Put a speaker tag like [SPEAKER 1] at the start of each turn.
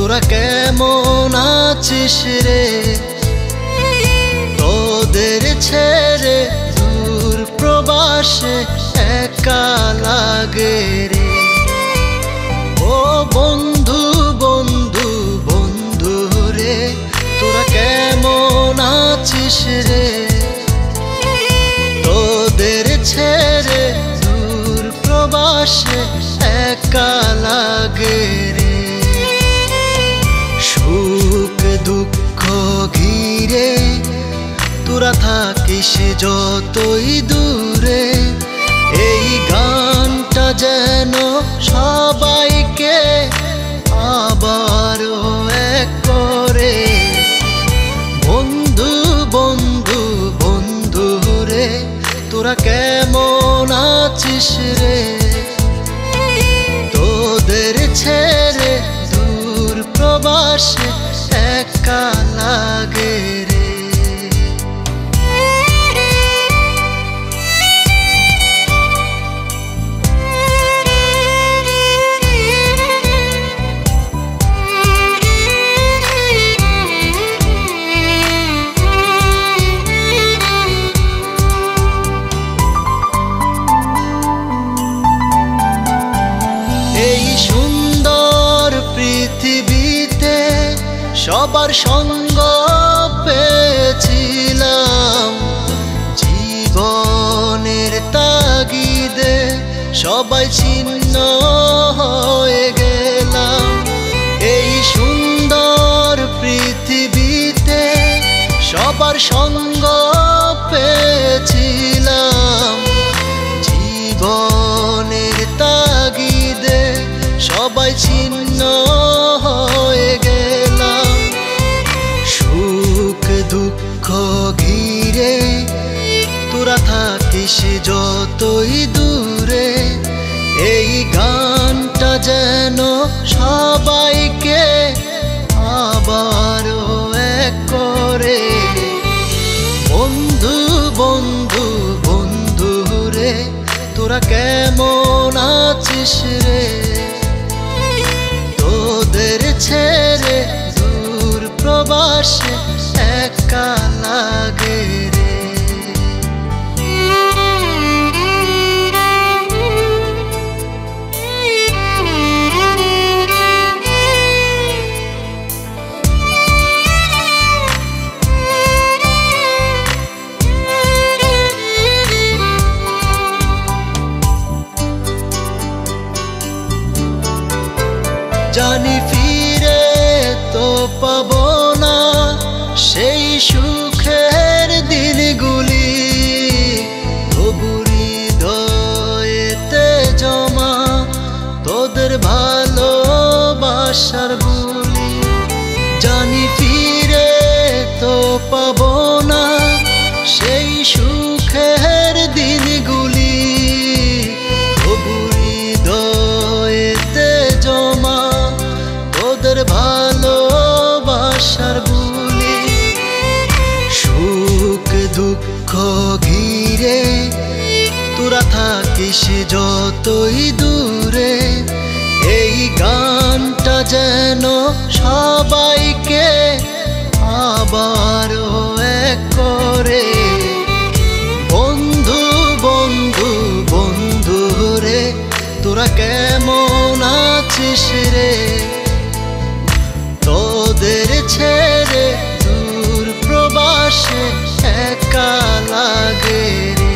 [SPEAKER 1] তোরা কেমন আছিস রে? তোদের ছেড়ে দূর প্রবাসে একা লাগে রে। ও বন্ধু বন্ধু বন্ধু রে, তোরা কেমন আছিস রে? তোদের ছেড়ে দূর প্রবাসে একা লাগে রে। সুখ দুঃখ ঘিরে তোরা থাকিস যতই দূরে, এই গানটা যেন সবাইকে আবারও এক করে। বন্ধু বন্ধু বন্ধু রে, তোরা কেমন আছিস রে? তোদের ছেড়ে দূর প্রবাসে একা লাগে রে। এই সুন্দর পৃথিবীতে সবার সঙ্গ পেয়েছিলাম, জীবনের তাগিদে সবাই ছিন্ন হয়ে গেলাম। এই সুন্দর পৃথিবীতে সবার সঙ্গ পেয়েছিলাম, জীবনের তাগিদে সবাই ছিন্ন হয়ে গেলাম। সুখ দুঃখ ঘিরে তোরা থাকিস যতই দূরে, এই গানটা যেন সবাইকে আবারও এক করে। বন্ধু বন্ধু বন্ধু রে, তোরা কেমন আছিস রে? তোদের ছেড়ে দূর প্রবাসে একা লাগে রে। জানি ফিরে তো পাবো না সেই সুখের দিনগুলি, তবু হৃদয়েতে জমা তোদের ভালোবাসার বুলি। জানি ফিরে তো পাবো না সেই সুখের দিনগুলি, তবু হৃদয়েতে জমা তোদের ভালোবাসার বুলি। সুখ দুঃখ ঘিরে তোরা থাকিস যতই দূরে, এই গানটা যেন সবাইকে আবারও এক করে। বন্ধু বন্ধু বন্ধু রে, তোরা কেমন আছিস রে? তোদের ছেড়ে দূর প্রবাসে একা লাগে রে।